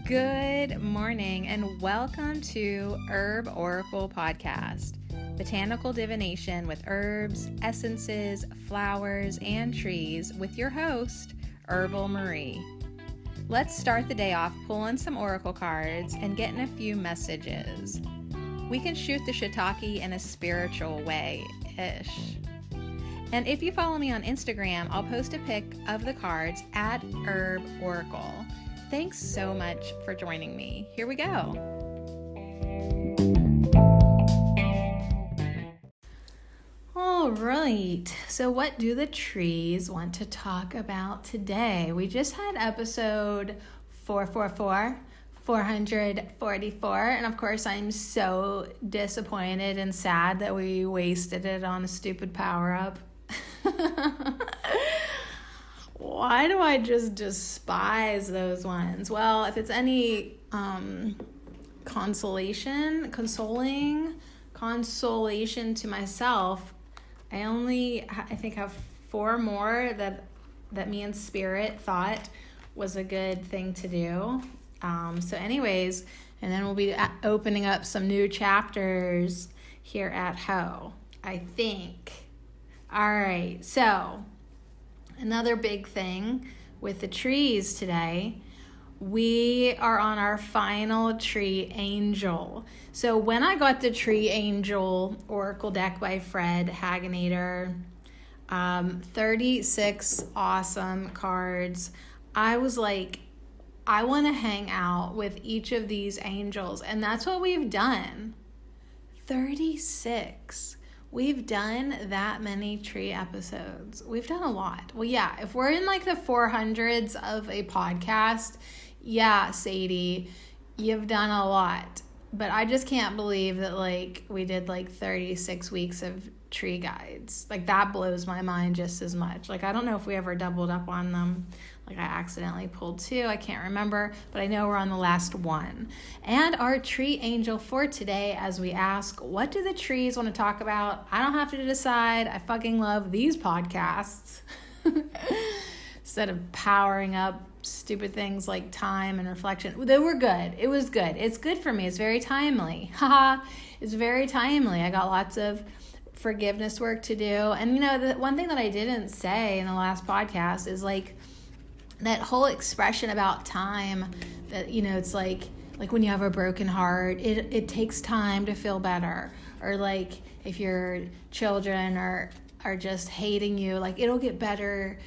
Good morning and welcome to Herb Oracle Podcast, botanical divination with herbs, essences, flowers, and trees with your host, Herbal Marie. Let's start the day off pulling some oracle cards and getting a few messages. We can shoot the shiitake in a spiritual way-ish. And if you follow me on Instagram, I'll post a pic of the cards at Herb Oracle. Thanks so much for joining me. Here we go. All right. So what do the trees want to talk about today? We just had episode 444, and of course I'm so disappointed and sad that we wasted it on a stupid power-up. Why do I just despise those ones? Well, if it's any consolation to myself, I think have 4 more that me and Spirit thought was a good thing to do. So anyways, and then we'll be opening up some new chapters here at Ho, I think. All right, so another big thing with the trees today, we are on our final tree angel. So when I got the tree angel oracle deck by Fred Hagenator, 36 awesome cards, I was like, I want to hang out with each of these angels. And that's what we've done. 36. We've done that many tree episodes. We've done a lot. Well, yeah, if we're in like the 400s of a podcast, yeah, Sadie, you've done a lot. But I just can't believe that like we did like 36 weeks of tree guides. Like that blows my mind just as much. Like I don't know if we ever doubled up on them. Like I accidentally pulled 2. I can't remember, but I know we're on the last one. And our tree angel for today, as we ask, what do the trees want to talk about? I don't have to decide. I fucking love these podcasts. Instead of powering up stupid things like time and reflection. They were good. It was good. It's good for me. It's very timely. Haha. It's very timely. I got lots of forgiveness work to do. And, you know, the one thing that I didn't say in the last podcast is like that whole expression about time that, you know, it's like when you have a broken heart, it takes time to feel better. Or like if your children are just hating you, like it'll get better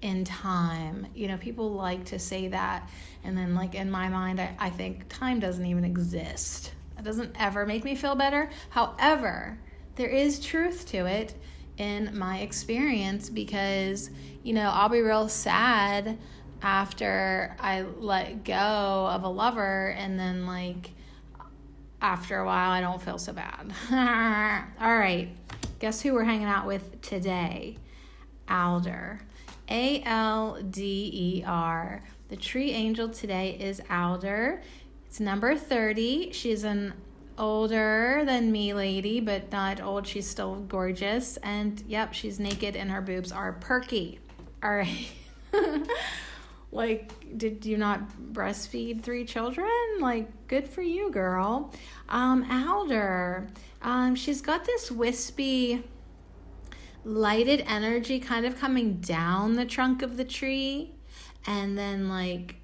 in time. You know, people like to say that. And then like in my mind, I think time doesn't even exist. It doesn't ever make me feel better. However, there is truth to it in my experience because, you know, I'll be real sad after I let go of a lover and then like after a while I don't feel so bad. All right, guess who we're hanging out with today? Alder. Alder. The tree angel today is Alder. It's number 30. She's an older than me lady, but not old. She's still gorgeous. And yep, she's naked and her boobs are perky. All right. Like, did you not breastfeed 3 children? Like, good for you, girl. Alder. She's got this wispy, lighted energy kind of coming down the trunk of the tree and then like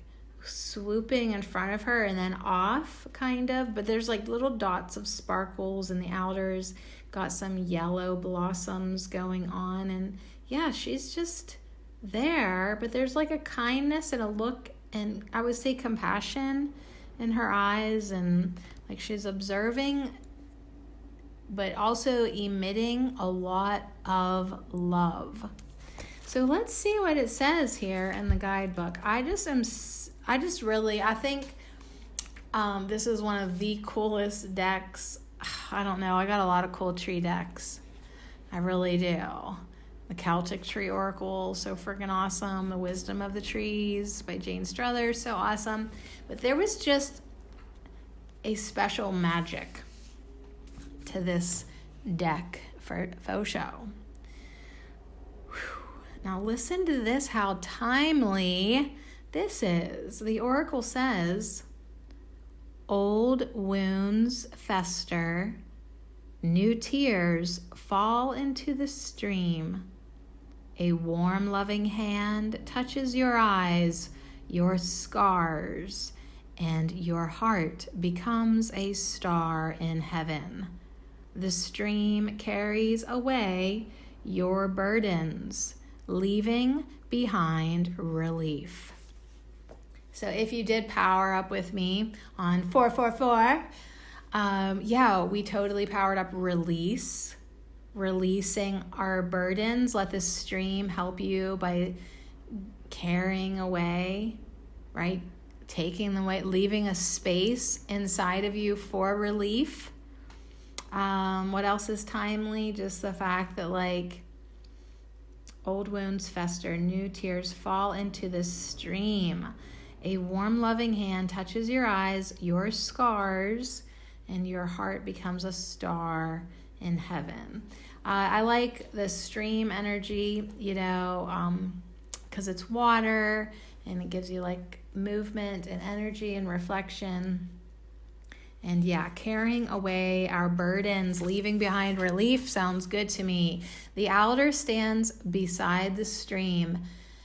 swooping in front of her and then off kind of, but there's like little dots of sparkles and the alders got some yellow blossoms going on and yeah, she's just there, but there's like a kindness and a look and I would say compassion in her eyes and like she's observing but also emitting a lot of love. So let's see what it says here in the guidebook. I think this is one of the coolest decks. I don't know. I got a lot of cool tree decks. I really do. The Celtic Tree Oracle, so freaking awesome. The Wisdom of the Trees by Jane Struthers, so awesome. But there was just a special magic to this deck for faux show. Now listen to this, how timely this is. The oracle says, Old wounds fester, new tears fall into the stream. A warm, loving hand touches your eyes, your scars, and your heart becomes a star in heaven. The stream carries away your burdens, leaving behind relief. So if you did power up with me on 444, we totally powered up releasing our burdens. Let the stream help you by carrying away, right? Taking the weight, leaving a space inside of you for relief. What else is timely? Just the fact that old wounds fester, new tears fall into the stream. A warm, loving hand touches your eyes, your scars, and your heart becomes a star in heaven. I like the stream energy, because it's water and it gives you movement and energy and reflection. And carrying away our burdens, leaving behind relief sounds good to me. The alder stands beside the stream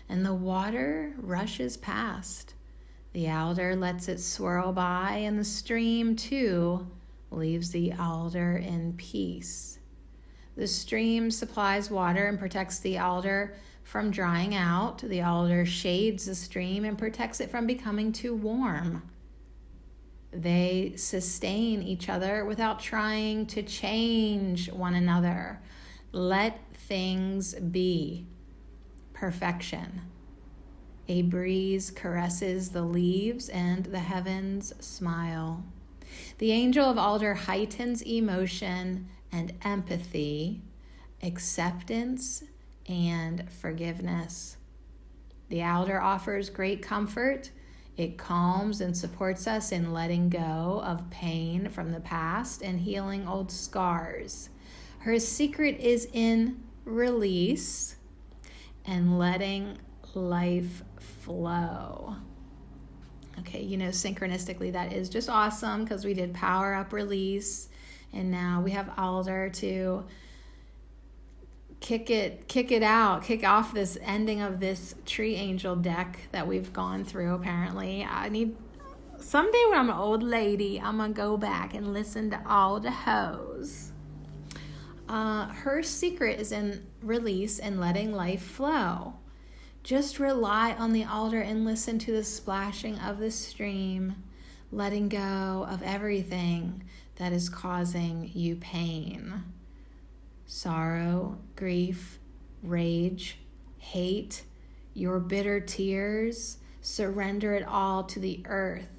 and the water rushes past. The alder lets it swirl by, and the stream, too, leaves the alder in peace. The stream supplies water and protects the alder from drying out. The alder shades the stream and protects it from becoming too warm. They sustain each other without trying to change one another. Let things be. Perfection. A breeze caresses the leaves and the heavens smile. The angel of alder heightens emotion and empathy, acceptance and forgiveness. The alder offers great comfort. It calms and supports us in letting go of pain from the past and healing old scars. Her secret is in release and letting life flow. Okay, synchronistically, that is just awesome because we did power up, release, and now we have alder to kick off this ending of this tree angel deck that we've gone through. Apparently, someday when I'm an old lady, I'm gonna go back and listen to all the hoes. Her secret is in release and letting life flow. Just rely on the alder and listen to the splashing of the stream, letting go of everything that is causing you pain. Sorrow, grief, rage, hate, your bitter tears, surrender it all to the earth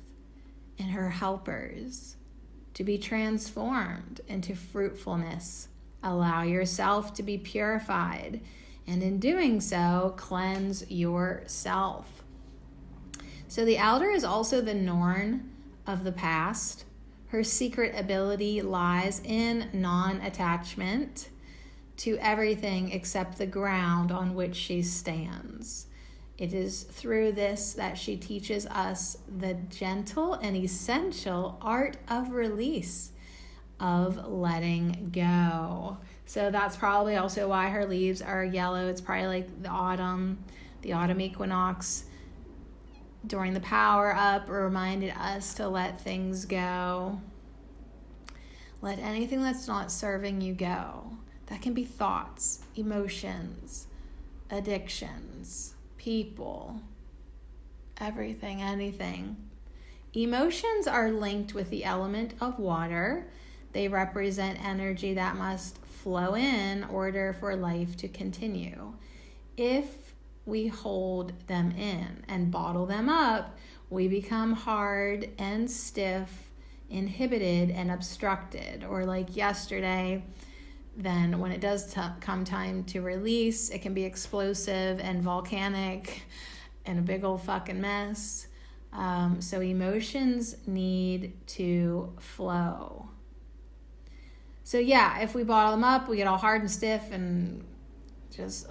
and her helpers to be transformed into fruitfulness. Allow yourself to be purified, and in doing so, cleanse yourself. So the alder is also the Norn of the past. Her secret ability lies in non-attachment to everything except the ground on which she stands. It is through this that she teaches us the gentle and essential art of release, of letting go. So that's probably also why her leaves are yellow. It's probably the autumn equinox during the power up reminded us to let things go. Let anything that's not serving you go. That can be thoughts, emotions, addictions, people, everything, anything. Emotions are linked with the element of water. They represent energy that must flow in order for life to continue. If we hold them in and bottle them up, we become hard and stiff, inhibited and obstructed. Or like yesterday, then when it does come time to release, it can be explosive and volcanic and a big old fucking mess. So emotions need to flow. So yeah, if we bottle them up, we get all hard and stiff and just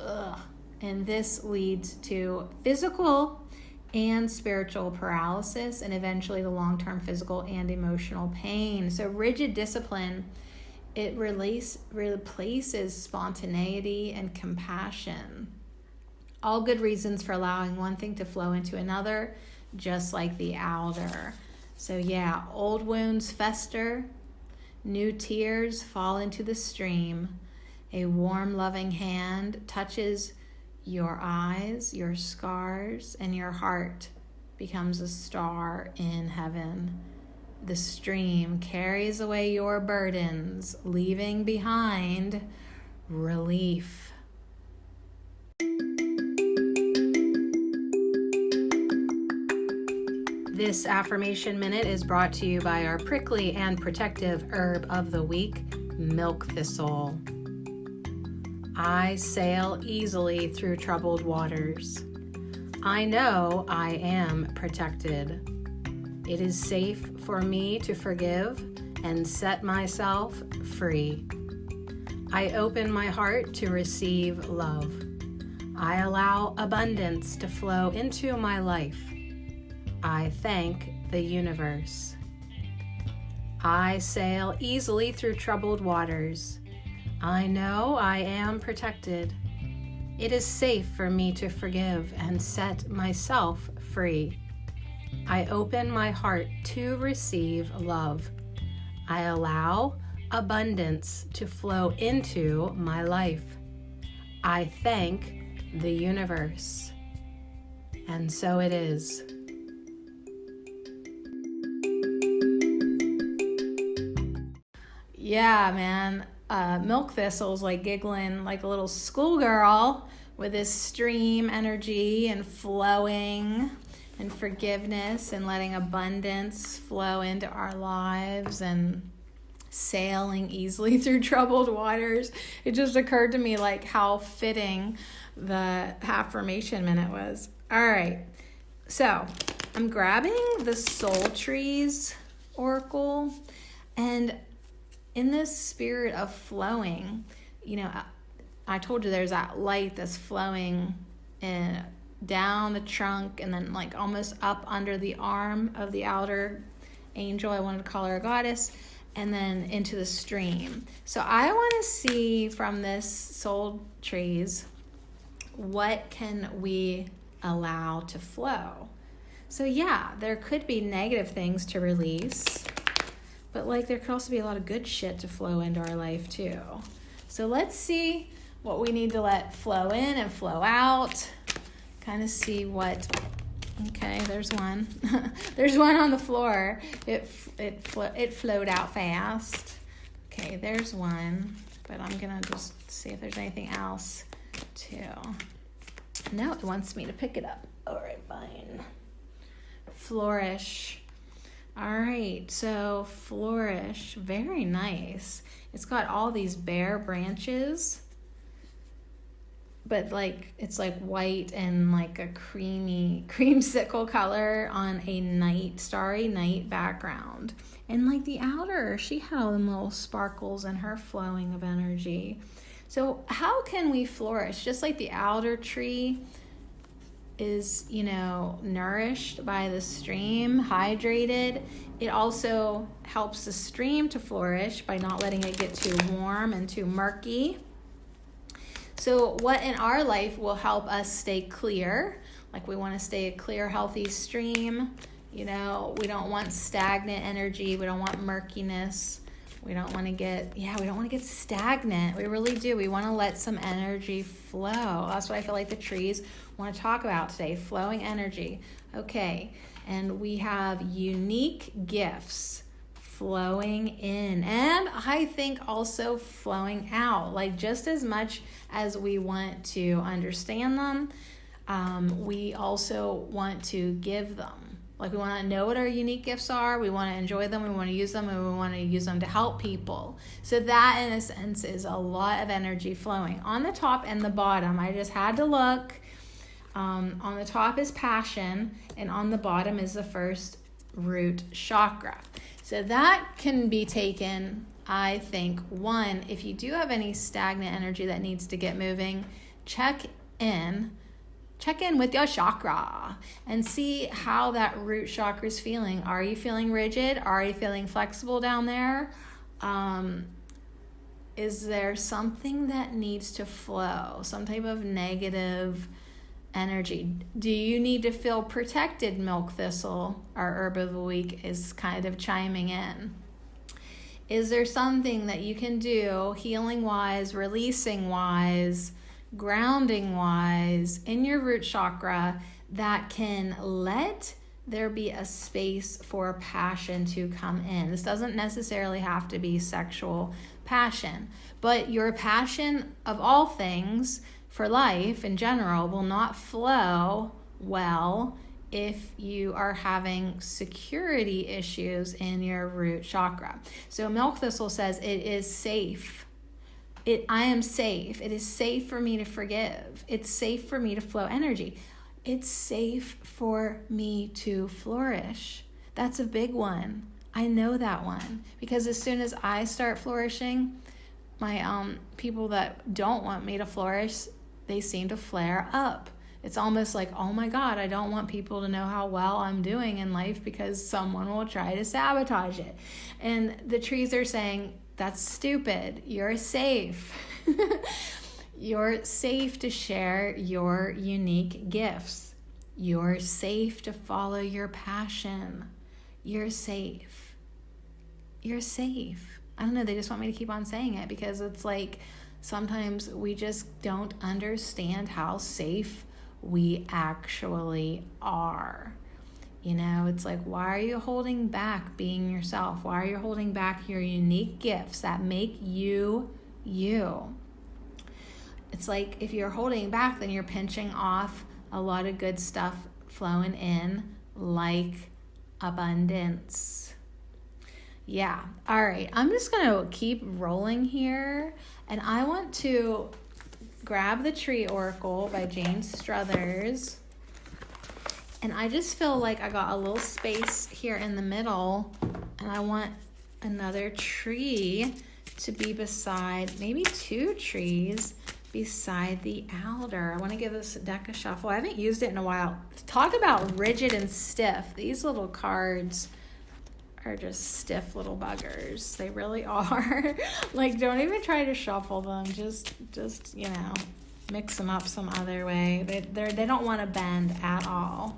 And this leads to physical and spiritual paralysis, and eventually the long-term physical and emotional pain. So rigid discipline, it replaces spontaneity and compassion. All good reasons for allowing one thing to flow into another, just like the alder. So yeah, old wounds fester, new tears fall into the stream. A warm, loving hand touches your eyes, your scars, and your heart becomes a star in heaven. The stream carries away your burdens, leaving behind relief. This affirmation minute is brought to you by our prickly and protective herb of the week, milk thistle. I sail easily through troubled waters. I know I am protected. It is safe for me to forgive and set myself free. I open my heart to receive love. I allow abundance to flow into my life. I thank the universe. I sail easily through troubled waters. I know I am protected. It is safe for me to forgive and set myself free. I open my heart to receive love. I allow abundance to flow into my life. I thank the universe. And so it is. Yeah, man. Milk Thistle's like giggling like a little schoolgirl with this stream energy and flowing and forgiveness and letting abundance flow into our lives and sailing easily through troubled waters. It just occurred to me like how fitting the affirmation minute was. All right, so I'm grabbing the Soul Trees Oracle, and in this spirit of flowing, I told you there's that light that's flowing down the trunk and then like almost up under the arm of the outer angel. I wanted to call her a goddess, and then into the stream. So I want to see from this Soul Trees, what can we allow to flow? So yeah, there could be negative things to release, but like there could also be a lot of good shit to flow into our life too. So let's see what we need to let flow in and flow out. Kind of see what, okay, there's one. There's one on the floor. It flowed out fast. Okay, there's one, but I'm gonna just see if there's anything else too. No, it wants me to pick it up. All right, fine. Flourish. All right, so Flourish, very nice. It's got all these bare branches, but like it's like white and like a creamsicle color on a starry night background. And like the outer, she had all them little sparkles in her flowing of energy. So how can we flourish? Just like the outer tree is, nourished by the stream, hydrated. It also helps the stream to flourish by not letting it get too warm and too murky. So what in our life will help us stay clear? Like we want to stay a clear, healthy stream. We don't want stagnant energy. We don't want murkiness. We don't want to get stagnant. We really do. We want to let some energy flow. That's what I feel like the trees want to talk about today, flowing energy. Okay, and we have unique gifts flowing in, and I think also flowing out. Like just as much as we want to understand them, we also want to give them. Like we want to know what our unique gifts are, we want to enjoy them, we want to use them, and we want to use them to help people. So that in a sense is a lot of energy flowing. On the top and the bottom, I just had to look. On the top is passion, and on the bottom is the first root chakra. So that can be taken, I think, one, if you do have any stagnant energy that needs to get moving, check in check in with your chakra and see how that root chakra is feeling. Are you feeling rigid? Are you feeling flexible down there? Is there something that needs to flow? Some type of negative energy? Do you need to feel protected? Milk thistle, our herb of the week, is kind of chiming in. Is there something that you can do healing wise, releasing wise, grounding wise in your root chakra that can let there be a space for passion to come in? This doesn't necessarily have to be sexual passion, but your passion of all things for life in general will not flow well if you are having security issues in your root chakra. So milk thistle says it is safe. I am safe. It is safe for me to forgive. It's safe for me to flow energy. It's safe for me to flourish. That's a big one. I know that one because as soon as I start flourishing, my people that don't want me to flourish, they seem to flare up. It's almost like, oh my God, I don't want people to know how well I'm doing in life because someone will try to sabotage it. And the trees are saying, that's stupid. You're safe. You're safe to share your unique gifts. You're safe to follow your passion. You're safe. You're safe. I don't know, they just want me to keep on saying it because it's like sometimes we just don't understand how safe we actually are. You know, it's like, why are you holding back being yourself? Why are you holding back your unique gifts that make you you? It's like if you're holding back, then you're pinching off a lot of good stuff flowing in, like abundance. Yeah. All right. I'm just going to keep rolling here. And I want to grab the Tree Oracle by Jane Struthers. And I just feel like I got a little space here in the middle. And I want another tree to be beside, maybe two trees beside the alder. I want to give this deck a shuffle. I haven't used it in a while. Talk about rigid and stiff. These little cards are just stiff little buggers. They really are. Like, don't even try to shuffle them. Just you know, mix them up some other way. They don't want to bend at all.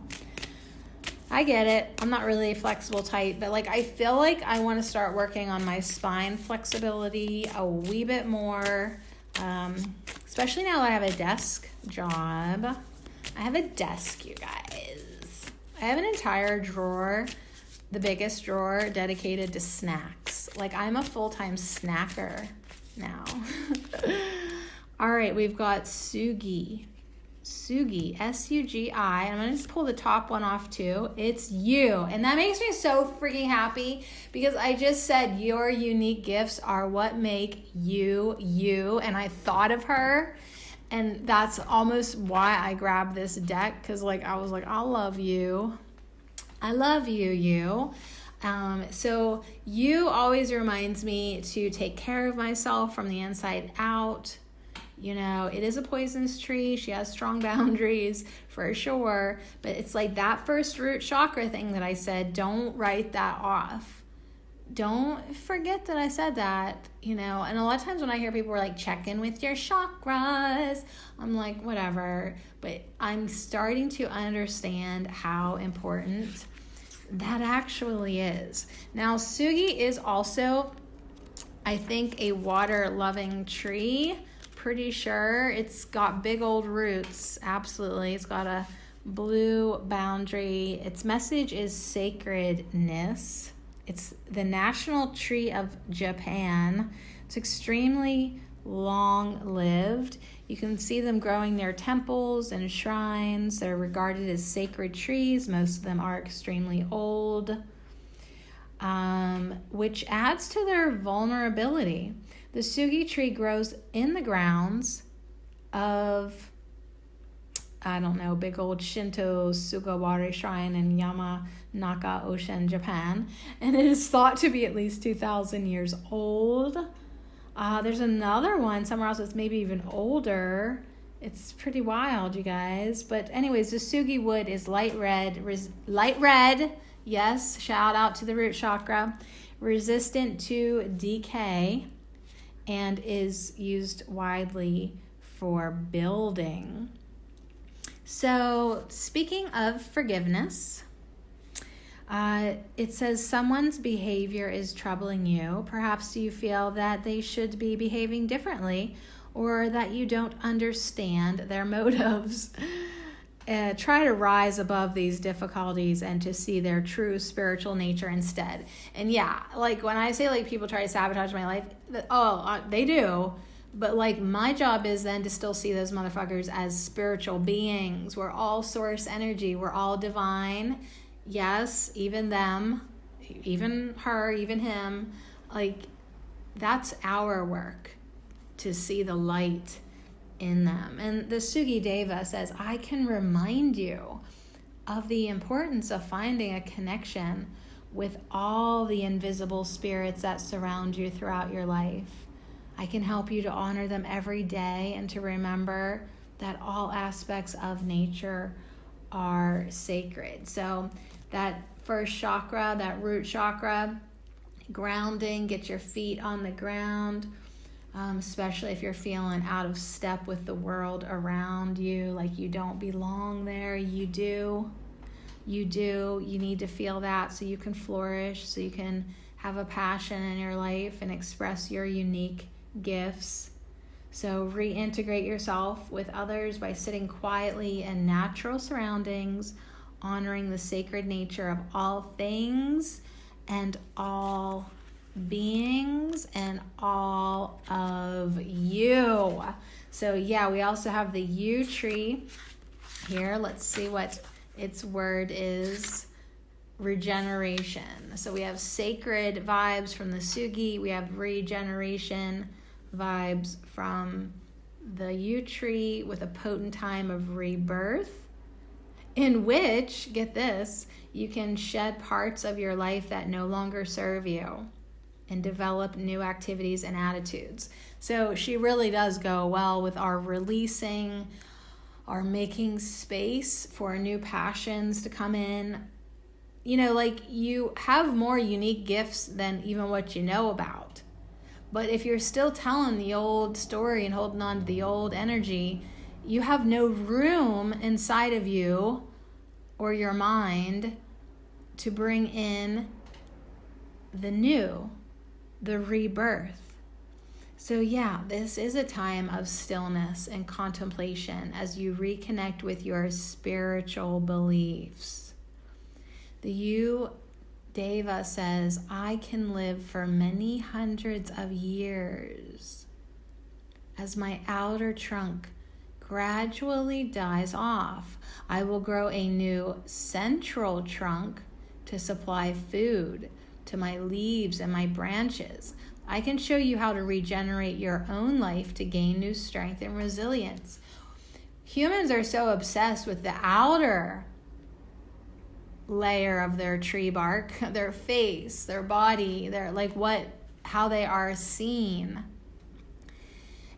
I get it. I'm not really a flexible type, but like I feel like I want to start working on my spine flexibility a wee bit more. Especially now that I have a desk job. I have a desk, you guys. I have an entire drawer, the biggest drawer, dedicated to snacks. Like, I'm a full-time snacker now. All right, we've got Sugi, S-U-G-I. I'm going to just pull the top one off too. It's you. And that makes me so freaking happy because I just said your unique gifts are what make you, you. And I thought of her. And that's almost why I grabbed this deck because like I was like, I love you. I love you, you. So you always reminds me to take care of myself from the inside out. You know, it is a poisonous tree. She has strong boundaries for sure. But it's like that first root chakra thing that I said, don't write that off. Don't forget that I said that, you know. And a lot of times when I hear people are like, check in with your chakras, I'm like, whatever. But I'm starting to understand how important that actually is. Now, Sugi is also, I think, a water-loving tree. Pretty sure. It's got big old roots. Absolutely. It's got a blue boundary. Its message is sacredness. It's the national tree of Japan. It's extremely long-lived. You can see them growing near temples and shrines. They're regarded as sacred trees. Most of them are extremely old, which adds to their vulnerability. The Sugi tree grows in the grounds of, I don't know, big old Shinto Sugawari shrine in Yamanaka Ocean, Japan. And it is thought to be at least 2,000 years old. There's another one somewhere else that's maybe even older It's pretty wild, you guys. But anyways, the Sugi wood is light red. Yes, shout out to the root chakra. Resistant to decay and is used widely for building. So, speaking of forgiveness, it says someone's behavior is troubling you. Perhaps you feel that they should be behaving differently or that you don't understand their motives. Try to rise above these difficulties and to see their true spiritual nature instead. And yeah, like when I say like people try to sabotage my life, they do. But like my job is then to still see those motherfuckers as spiritual beings. We're all source energy. We're all divine. Yes, even them, even her, even him. Like that's our work to see the light in them. And the Sugi Deva says, I can remind you of the importance of finding a connection with all the invisible spirits that surround you throughout your life. I can help you to honor them every day and to remember that all aspects of nature are sacred. So that first chakra, that root chakra, grounding, get your feet on the ground, especially if you're feeling out of step with the world around you, like you don't belong there. You do. You need to feel that so you can flourish, so you can have a passion in your life and express your unique gifts. So reintegrate yourself with others by sitting quietly in natural surroundings, honoring the sacred nature of all things and all beings and all of you. So yeah, we also have the U tree here. Let's see what its word is. Regeneration. So we have sacred vibes from the Sugi. We have regeneration vibes from the U tree with a potent time of rebirth, in which, get this, you can shed parts of your life that no longer serve you and develop new activities and attitudes. So she really does go well with our releasing, our making space for new passions to come in. You know, like you have more unique gifts than even what you know about. But if you're still telling the old story and holding on to the old energy, you have no room inside of you or your mind to bring in the new, the rebirth. So yeah, this is a time of stillness and contemplation as you reconnect with your spiritual beliefs. The U Deva says, I can live for many hundreds of years as my outer trunk gradually dies off. I will grow a new central trunk to supply food to my leaves and my branches. I can show you how to regenerate your own life to gain new strength and resilience. Humans are so obsessed with the outer layer of their tree bark, their face, their body, their how they are seen.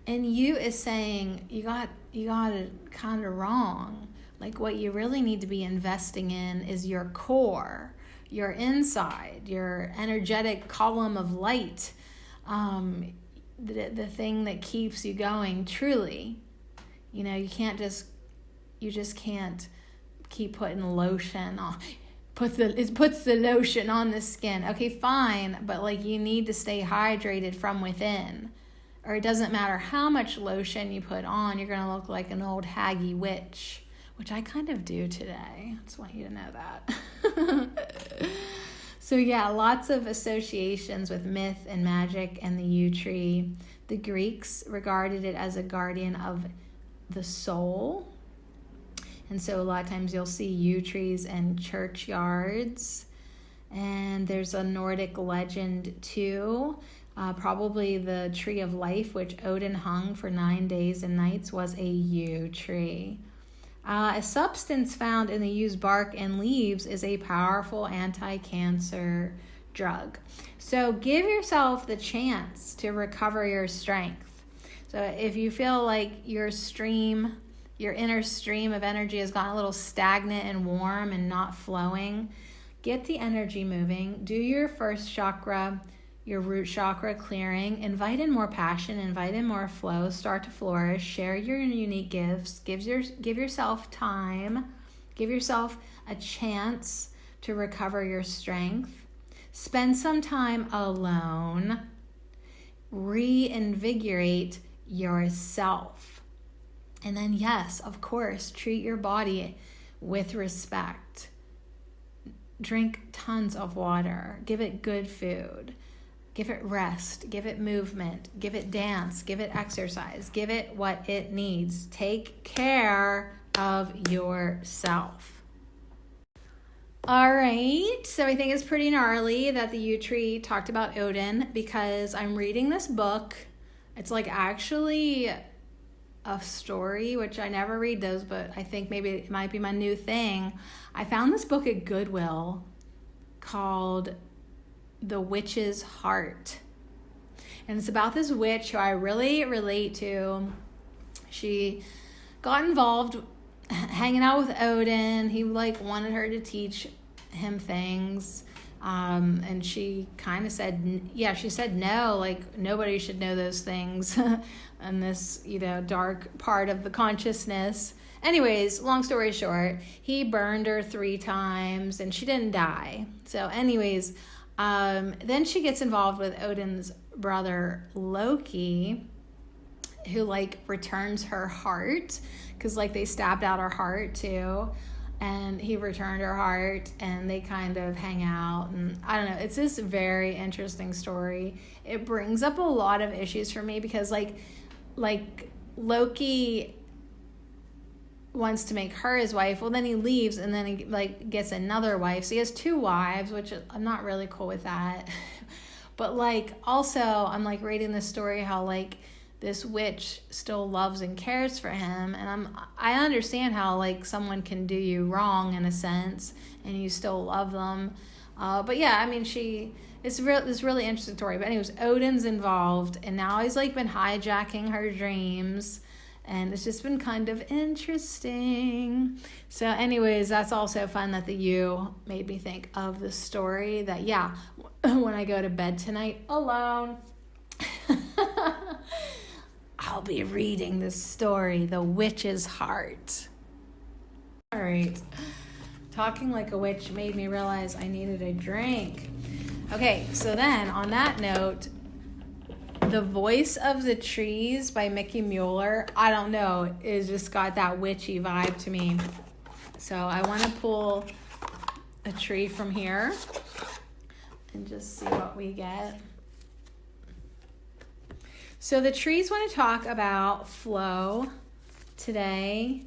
And you is saying you got it kind of wrong. Like what you really need to be investing in is your core, your inside, your energetic column of light, the thing that keeps you going truly. You know, you just can't keep putting lotion on. It puts the lotion on the skin. Okay, fine, but like you need to stay hydrated from within. Or it doesn't matter how much lotion you put on, you're going to look like an old haggy witch, which I kind of do today. I just want you to know that. So yeah, lots of associations with myth and magic and the yew tree. The Greeks regarded it as a guardian of the soul. And so a lot of times you'll see yew trees in churchyards. And there's a Nordic legend too. Probably the tree of life, which Odin hung for 9 days and nights, was a yew tree. A substance found in the yew's bark and leaves is a powerful anti-cancer drug. So give yourself the chance to recover your strength. So if you feel like your inner stream of energy has gotten a little stagnant and warm and not flowing, get the energy moving. Do your first chakra, your root chakra clearing. Invite in more passion, invite in more flow. Start to flourish. Share your unique gifts. Give yourself time. Give yourself a chance to recover your strength. Spend some time alone. Reinvigorate yourself. And then, yes, of course, treat your body with respect. Drink tons of water. Give it good food. Give it rest. Give it movement. Give it dance. Give it exercise. Give it what it needs. Take care of yourself. All right, so I think it's pretty gnarly that the yew tree talked about Odin, because I'm reading this book. It's like actually a story, which I never read those, but I think maybe it might be my new thing. I found this book at Goodwill called The Witch's Heart. And it's about this witch who I really relate to. She got involved hanging out with Odin. He wanted her to teach him things. And she kind of said, she said no, nobody should know those things in this, dark part of the consciousness. Anyways, long story short, he burned her 3 times and she didn't die. So anyways, then she gets involved with Odin's brother Loki, who returns her heart, because they stabbed out her heart too, and he returned her heart, and they kind of hang out, and I don't know, it's this very interesting story. It brings up a lot of issues for me, because Loki wants to make her his wife, well then he leaves, and then he gets another wife, so he has 2 wives, which I'm not really cool with that. But also I'm reading this story how this witch still loves and cares for him, and I understand how someone can do you wrong in a sense and you still love them, but yeah, I mean, it's this really interesting story. But anyways, Odin's involved, and now he's been hijacking her dreams, and it's just been kind of interesting. So anyways, that's also fun that the you made me think of the story that, yeah, when I go to bed tonight alone, I'll be reading this story, The Witch's Heart. All right. Talking like a witch made me realize I needed a drink. Okay, so then on that note, The Voice of the Trees by Mickey Mueller, I don't know, it just got that witchy vibe to me. So I want to pull a tree from here and just see what we get. So the trees want to talk about flow today.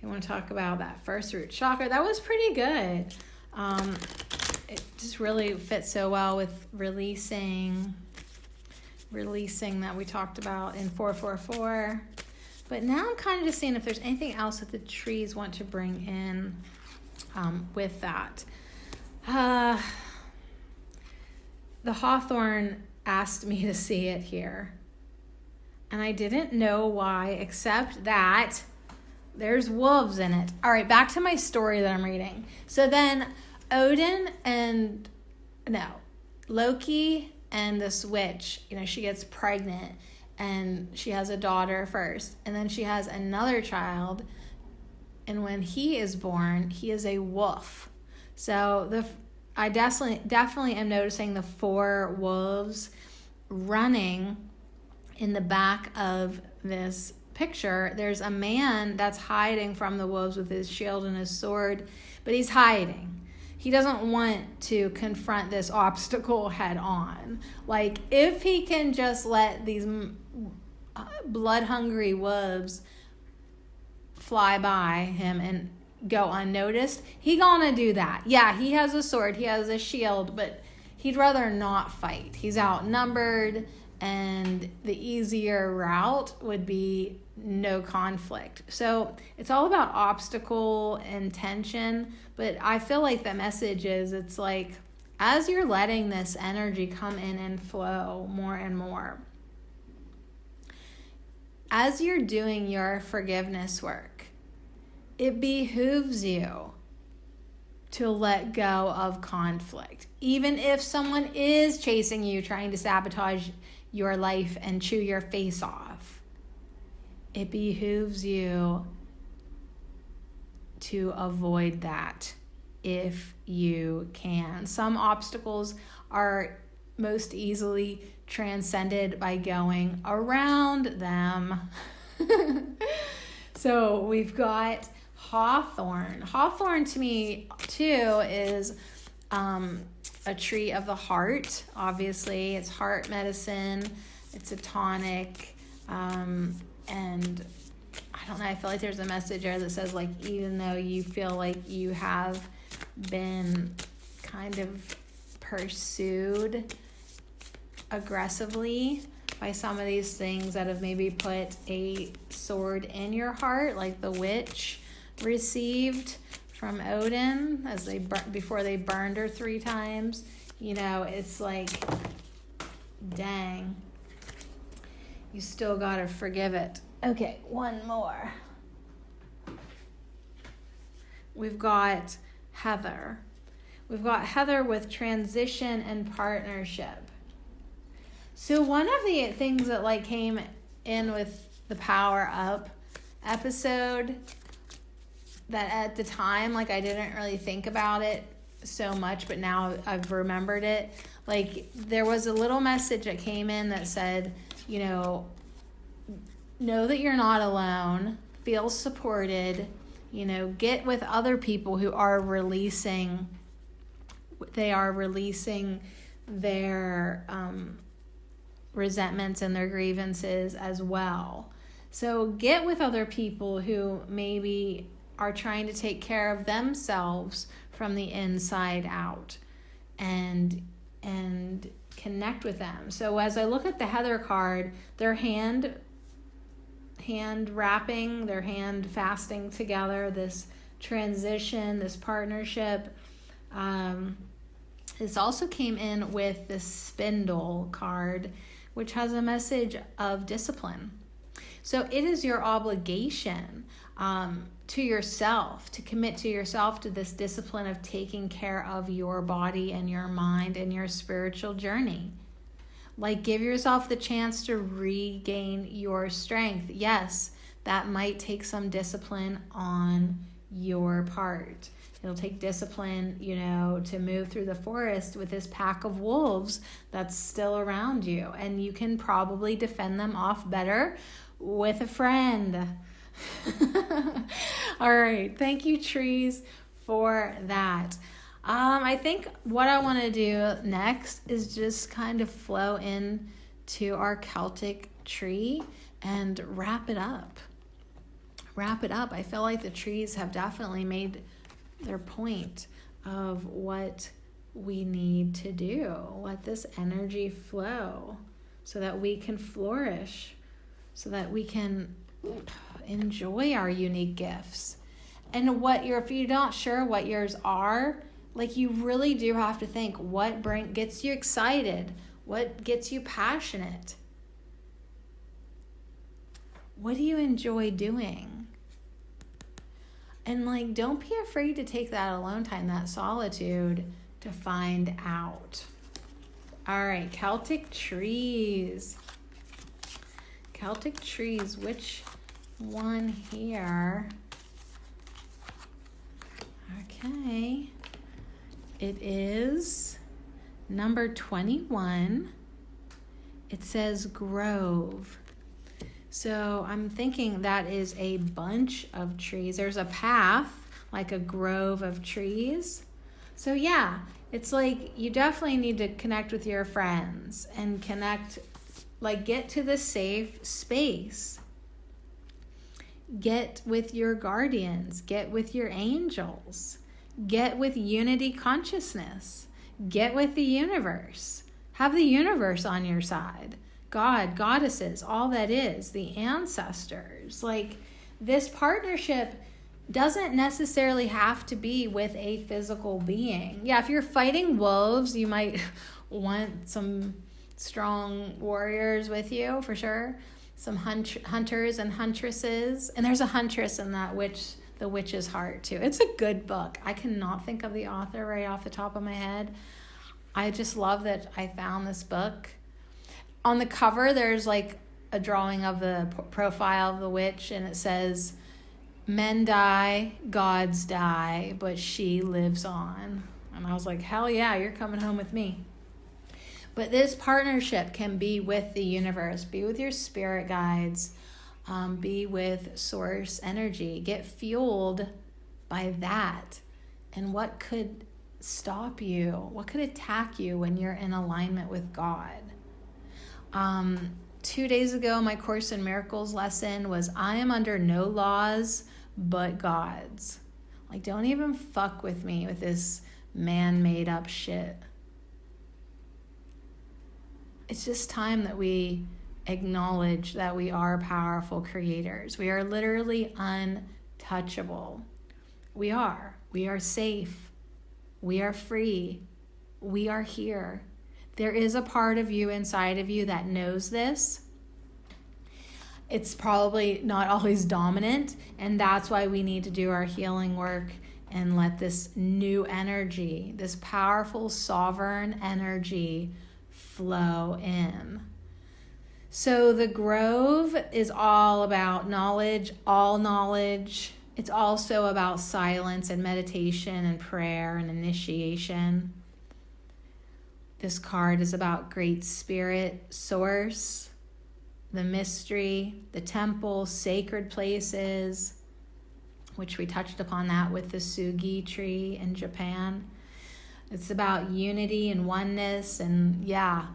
They want to talk about that first root chakra. That was pretty good. It just really fits so well with releasing that we talked about in 444. But now I'm kind of just seeing if there's anything else that the trees want to bring in with that. The Hawthorne asked me to see it here. And I didn't know why, except that there's wolves in it. All right, back to my story that I'm reading. So then Loki and this witch, she gets pregnant, and she has a daughter first, and then she has another child, and when he is born, he is a wolf. So I definitely am noticing the 4 wolves running in the back of this picture. There's a man that's hiding from the wolves with his shield and his sword, but he's hiding. He doesn't want to confront this obstacle head on. If he can just let these blood-hungry wolves fly by him and go unnoticed, he gonna do that. Yeah, he has a sword, he has a shield, but he'd rather not fight. He's outnumbered, and the easier route would be no conflict. So it's all about obstacle and tension, but I feel like the message is, it's as you're letting this energy come in and flow more and more, as you're doing your forgiveness work, it behooves you to let go of conflict. Even if someone is chasing you, trying to sabotage your life and chew your face off, it behooves you to avoid that if you can. Some obstacles are most easily transcended by going around them. So we've got Hawthorne. Hawthorne to me too is a tree of the heart. Obviously, it's heart medicine. It's a tonic, and I don't know. I feel like there's a message there that says, like, even though you feel like you have been kind of pursued aggressively by some of these things that have maybe put a sword in your heart, like the witch received from Odin as before they burned her 3 times. You know, it's like, dang, you still gotta forgive it. Okay, one more. We've got Heather. We've got Heather with transition and partnership. So one of the things that like came in with the Power Up episode that at the time, like, I didn't really think about it so much, but now I've remembered it. Like, there was a little message that came in that said, you know that you're not alone, feel supported, you know, get with other people who are releasing their resentments and their grievances as well. So get with other people who maybe are trying to take care of themselves from the inside out, and connect with them. So as I look at the Heather card, their hand wrapping, their hand fasting together, this transition, this partnership. This also came in with the Spindle card, which has a message of discipline. So it is your obligation to yourself, to commit to yourself to this discipline of taking care of your body and your mind and your spiritual journey. Like, give yourself the chance to regain your strength. Yes, that might take some discipline on your part. It'll take discipline, you know, to move through the forest with this pack of wolves that's still around you. And you can probably defend them off better with a friend. All right. Thank you, trees, for that. I think what I want to do next is just kind of flow in to our Celtic tree and wrap it up. I feel like the trees have definitely made their point of what we need to do. Let this energy flow so that we can flourish, so that we can enjoy our unique gifts. And if you're not sure what yours are, like, you really do have to think what gets you excited, what gets you passionate. What do you enjoy doing? And like, don't be afraid to take that alone time, that solitude, to find out. All right, Celtic trees. Celtic trees, which one here? Okay. It is number 21. It says grove. So I'm thinking that is a bunch of trees. There's a path, like a grove of trees. So yeah, it's like you definitely need to connect with your friends and get to the safe space. Get with your guardians, get with your angels, get with unity consciousness, get with the universe. Have the universe on your side. God, goddesses, all that is, the ancestors. Like, this partnership doesn't necessarily have to be with a physical being. Yeah, if you're fighting wolves, you might want some strong warriors with you, for sure. some hunters and huntresses. And there's a huntress in that the witch's heart too. It's a good book. I cannot think of the author right off the top of my head. I just love that I found this book. On the cover, there's like a drawing of the profile of the witch, and it says, "Men die, gods die, but she lives on." And I was like, hell yeah, you're coming home with me. But this partnership can be with the universe, be with your spirit guides, be with source energy. Get fueled by that. And what could stop you? What could attack you when you're in alignment with God? 2 days ago, my Course in Miracles lesson was, I am under no laws but God's. Like, don't even fuck with me with this man-made up shit. It's just time that we acknowledge that we are powerful creators. We are literally untouchable. We are. We are safe. We are free. We are here. There is a part of you inside of you that knows this. It's probably not always dominant, and that's why we need to do our healing work and let this new energy, this powerful sovereign energy, flow in. So the Grove is all about knowledge, all knowledge. It's also about silence and meditation and prayer and initiation. This card is about Great Spirit, Source, the mystery, the temple, sacred places, which we touched upon that with the Sugi Tree in Japan. It's about unity and oneness, and yeah,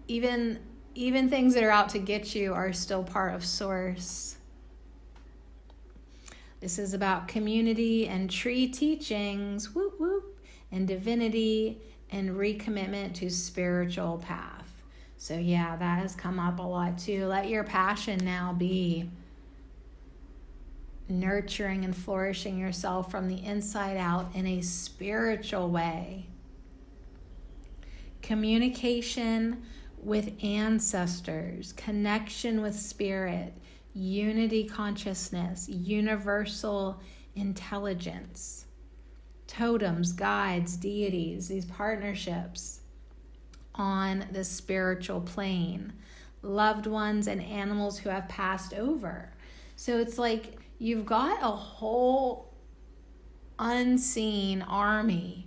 even things that are out to get you are still part of Source. This is about community and tree teachings, whoop whoop, and divinity and recommitment to spiritual path. So yeah, that has come up a lot too. Let your passion now be nurturing and flourishing yourself from the inside out in a spiritual way. Communication with ancestors, connection with spirit, unity consciousness, universal intelligence, totems, guides, deities, these partnerships on the spiritual plane, loved ones and animals who have passed over. So it's like you've got a whole unseen army.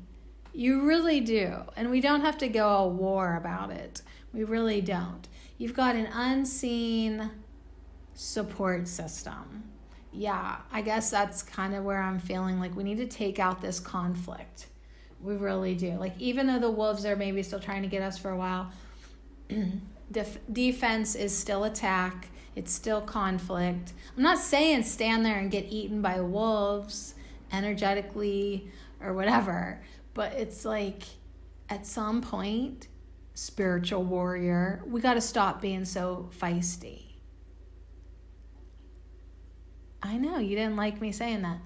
You really do. And we don't have to go a war about it. We really don't. You've got an unseen support system. Yeah, I guess that's kind of where I'm feeling like we need to take out this conflict. We really do. Like, even though the wolves are maybe still trying to get us for a while, defense is still attack. It's still conflict. I'm not saying stand there and get eaten by wolves energetically or whatever, but it's like at some point, spiritual warrior, we got to stop being so feisty. I know you didn't like me saying that.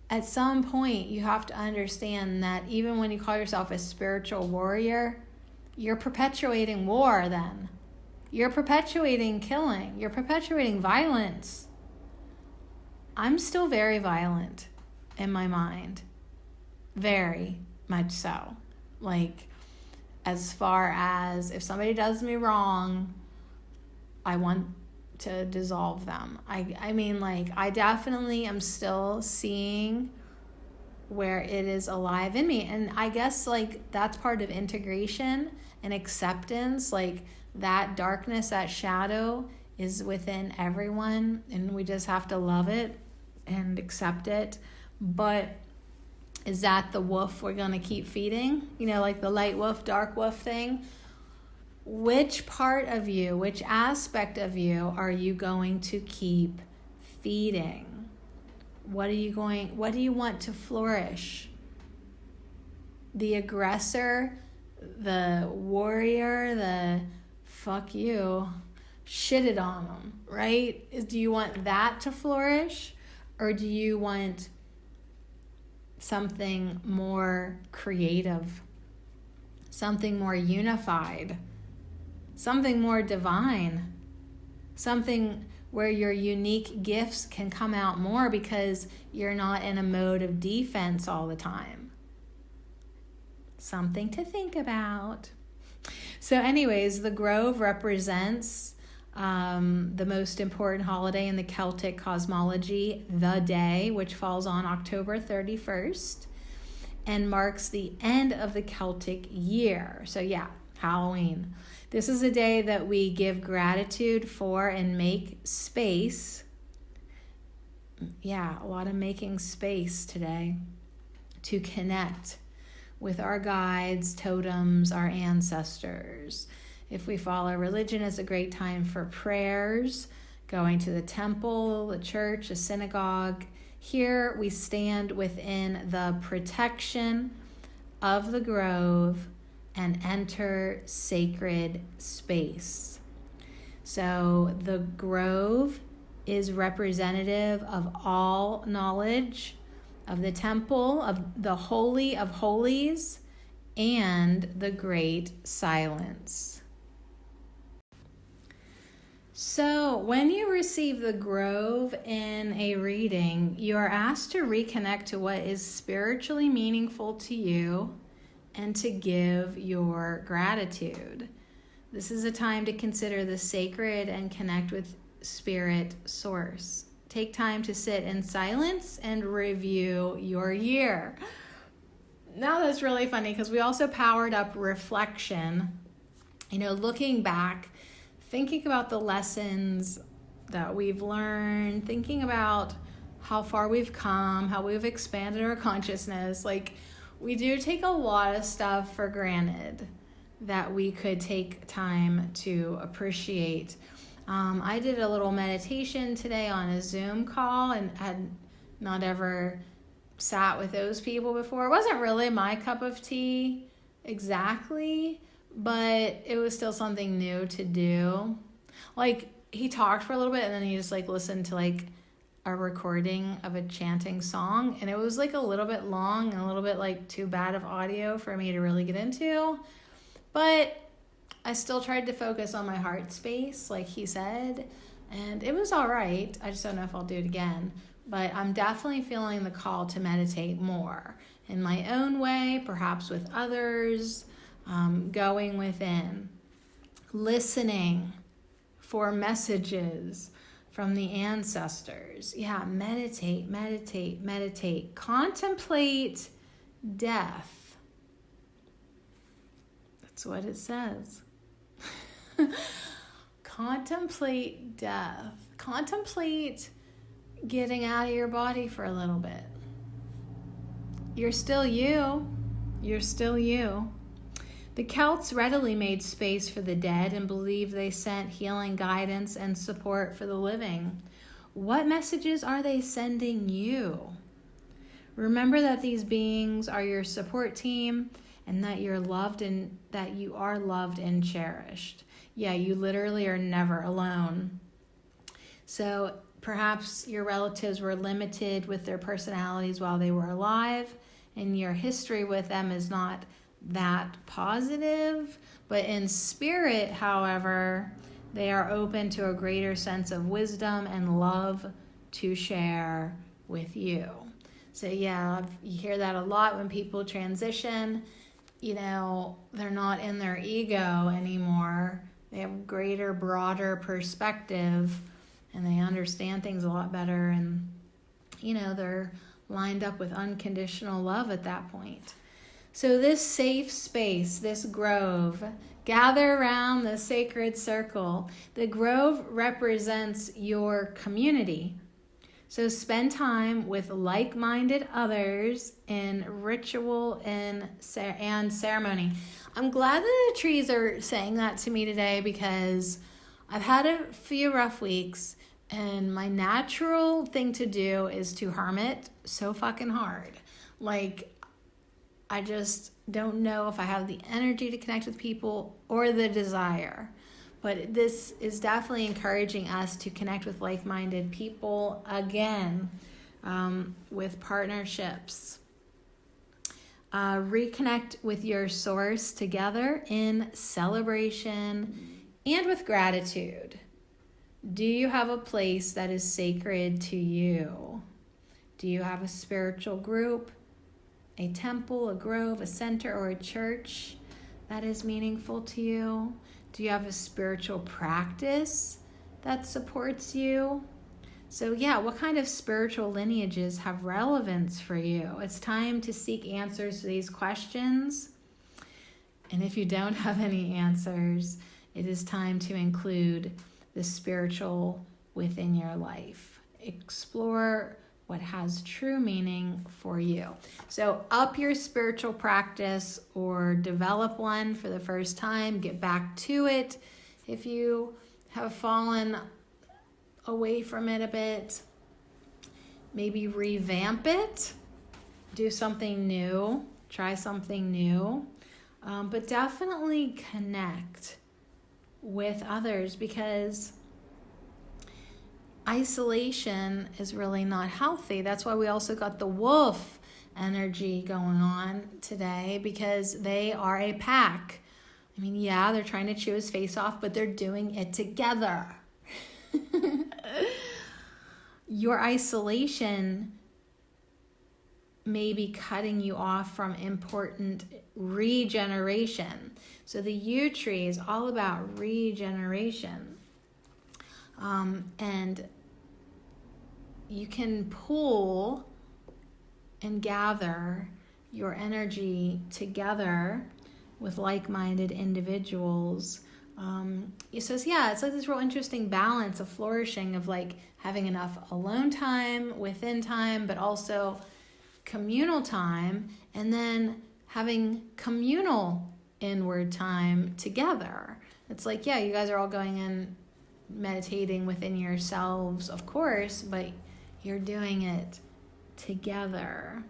At some point, you have to understand that even when you call yourself a spiritual warrior, you're perpetuating war then. You're perpetuating killing. You're perpetuating violence. I'm still very violent in my mind. Very much so. Like, as far as if somebody does me wrong, I want to dissolve them. I mean, like, I definitely am still seeing where it is alive in me. And I guess, like, that's part of integration and acceptance. Like, that darkness, that shadow is within everyone, and we just have to love it and accept it. But is that the wolf we're going to keep feeding? You know, like the light wolf, dark wolf thing? Which part of you, which aspect of you are you going to keep feeding? What do you want to flourish? The aggressor, the warrior, the fuck you, shit it on them, right? Do you want that to flourish? Or do you want something more creative, something more unified, something more divine, something where your unique gifts can come out more because you're not in a mode of defense all the time. Something to think about. So anyways, the Grove represents the most important holiday in the Celtic cosmology, the day, which falls on October 31st and marks the end of the Celtic year. So yeah, Halloween. This is a day that we give gratitude for and make space. Yeah, a lot of making space today to connect with our guides, totems, our ancestors. If we follow religion, it's a great time for prayers, going to the temple, the church, a synagogue. Here we stand within the protection of the grove and enter sacred space. So the grove is representative of all knowledge, of the temple, of the Holy of Holies, and the great silence. So when you receive the grove in a reading, you are asked to reconnect to what is spiritually meaningful to you and to give your gratitude. This is a time to consider the sacred and connect with spirit source. Take time to sit in silence and review your year. Now that's really funny because we also powered up reflection, looking back, thinking about the lessons that we've learned, thinking about how far we've come, how we've expanded our consciousness. We do take a lot of stuff for granted that we could take time to appreciate. I did a little meditation today on a Zoom call and had not ever sat with those people before. It wasn't really my cup of tea exactly, but it was still something new to do. He talked for a little bit and then he just listened to a recording of a chanting song, and it was a little bit long and a little bit too bad of audio for me to really get into, but I still tried to focus on my heart space like he said, and it was all right. I just don't know if I'll do it again, but I'm definitely feeling the call to meditate more in my own way, perhaps with others, going within, listening for messages from the ancestors. Yeah, meditate. Contemplate death. That's what it says. Contemplate death. Contemplate getting out of your body for a little bit. You're still you. You're still you. The Celts readily made space for the dead and believed they sent healing guidance and support for the living. What messages are they sending you? Remember that these beings are your support team and that you're loved and that you are loved and cherished. Yeah, you literally are never alone. So perhaps your relatives were limited with their personalities while they were alive, and your history with them is not that positive, but in spirit, however, they are open to a greater sense of wisdom and love to share with you. So yeah, you hear that a lot when people transition. They're not in their ego anymore. They have greater, broader perspective, and they understand things a lot better, and they're lined up with unconditional love at that point. So this safe space, this grove, gather around the sacred circle. The grove represents your community. So spend time with like-minded others in ritual and ceremony. I'm glad that the trees are saying that to me today because I've had a few rough weeks, and my natural thing to do is to hermit so fucking hard. I just don't know if I have the energy to connect with people or the desire. But this is definitely encouraging us to connect with like-minded people again, with partnerships. Reconnect with your source together in celebration and with gratitude. Do you have a place that is sacred to you? Do you have a spiritual group, a temple, a grove, a center, or a church that is meaningful to you? Do you have a spiritual practice that supports you? So yeah, what kind of spiritual lineages have relevance for you? It's time to seek answers to these questions. And if you don't have any answers, it is time to include the spiritual within your life. Explore what has true meaning for you. So up your spiritual practice or develop one for the first time. Get back to it. If you have fallen away from it a bit, maybe revamp it. Do something new. Try something new. But definitely connect with others, because isolation is really not healthy. That's why we also got the wolf energy going on today, because they are a pack. I mean, yeah, they're trying to chew his face off, but they're doing it together. Your isolation may be cutting you off from important regeneration. So the U tree is all about regeneration. And you can pull and gather your energy together with like-minded individuals. It says, yeah, it's like this real interesting balance of flourishing, of like having enough alone time, within time, but also communal time, and then having communal inward time together. It's like, yeah, you guys are all going in meditating within yourselves, of course, but you're doing it together.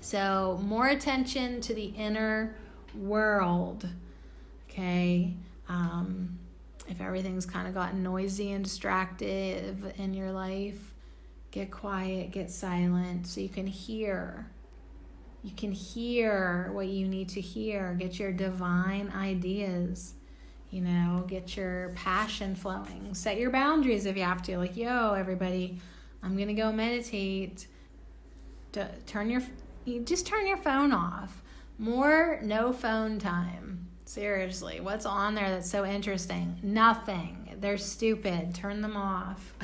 So more attention to the inner world, okay? If everything's kind of gotten noisy and distractive in your life, get quiet, get silent, so you can hear. You can hear what you need to hear. Get your divine ideas, get your passion flowing. Set your boundaries if you have to. Like, yo, everybody, I'm going to go meditate. Turn your phone off. More no phone time. Seriously, what's on there that's so interesting? Nothing. They're stupid. Turn them off.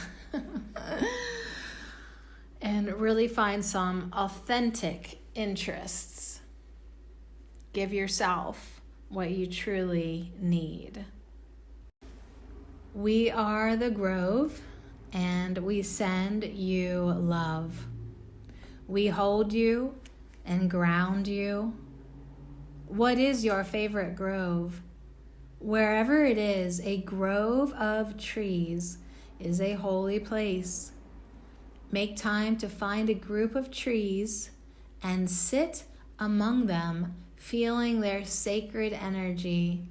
And really find some authentic interests. Give yourself what you truly need. We are the Grove, and we send you love. We hold you and ground you. What is your favorite grove? Wherever it is, a grove of trees is a holy place. Make time to find a group of trees and sit among them, feeling their sacred energy.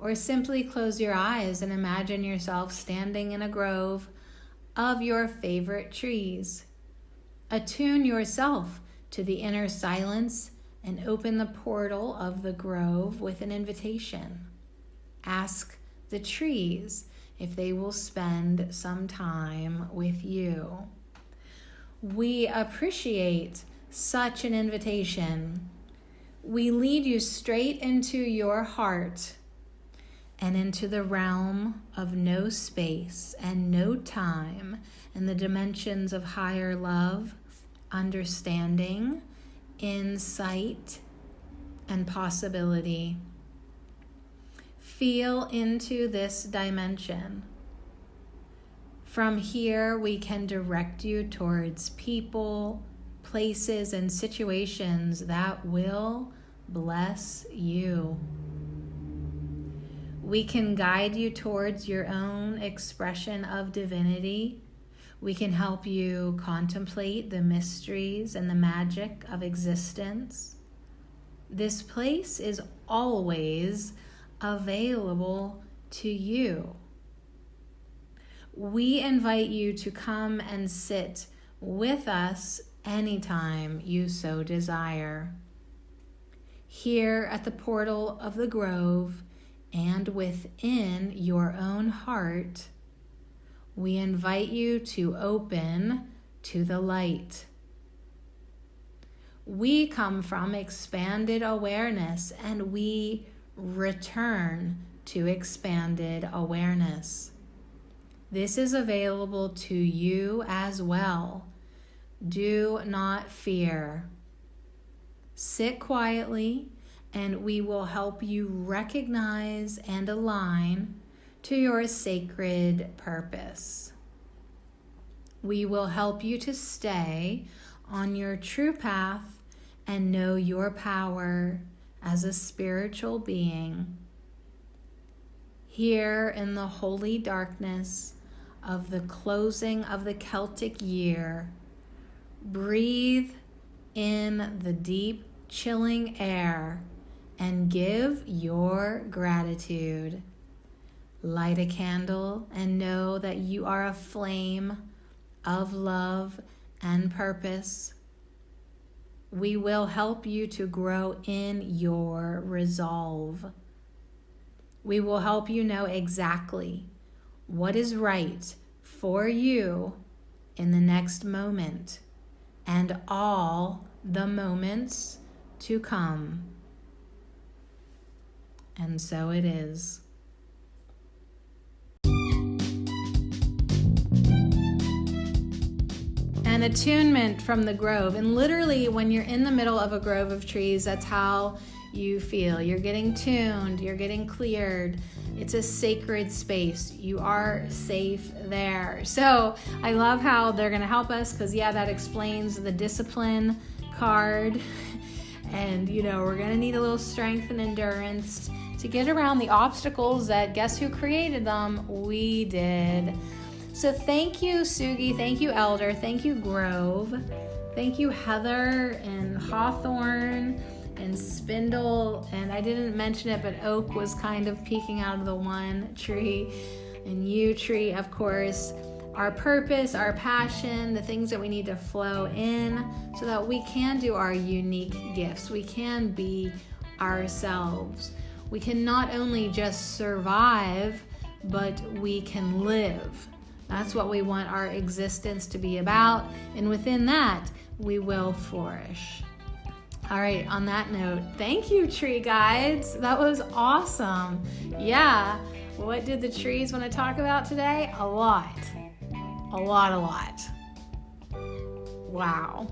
Or simply close your eyes and imagine yourself standing in a grove of your favorite trees. Attune yourself to the inner silence and open the portal of the grove with an invitation. Ask the trees if they will spend some time with you. We appreciate such an invitation. We lead you straight into your heart and into the realm of no space and no time, and the dimensions of higher love, understanding, insight, and possibility. Feel into this dimension. From here, we can direct you towards people, places, and situations that will bless you. We can guide you towards your own expression of divinity. We can help you contemplate the mysteries and the magic of existence. This place is always available to you. We invite you to come and sit with us anytime you so desire. Here at the portal of the grove and within your own heart, We invite you to open to the light. We come from expanded awareness, and we return to expanded awareness. This is available to you as well. Do not fear. Sit quietly, and we will help you recognize and align to your sacred purpose. We will help you to stay on your true path and know your power as a spiritual being. Here in the holy darkness of the closing of the Celtic year, breathe in the deep, chilling air and give your gratitude. Light a candle and know that you are a flame of love and purpose. We will help you to grow in your resolve. We will help you know exactly what is right for you in the next moment and all the moments to come. And so it is. An attunement from the grove. And literally, when you're in the middle of a grove of trees, that's how you feel. You're getting tuned, you're getting cleared. It's a sacred space. You are safe there. So I love how they're going to help us, because that explains the discipline card. And we're going to need a little strength and endurance to get around the obstacles that, guess who created them? We did. So thank you, Sugi. Thank you, Elder. Thank you, Grove. Thank you, Heather and Hawthorne and Spindle. And I didn't mention it, but Oak was kind of peeking out of the one tree. And you, Tree, of course. Our purpose, our passion, the things that we need to flow in so that we can do our unique gifts. We can be ourselves. We can not only just survive, but we can live. That's what we want our existence to be about. And within that, we will flourish. All right, on that note, thank you, tree guides. That was awesome. Yeah, what did the trees want to talk about today? A lot. Wow.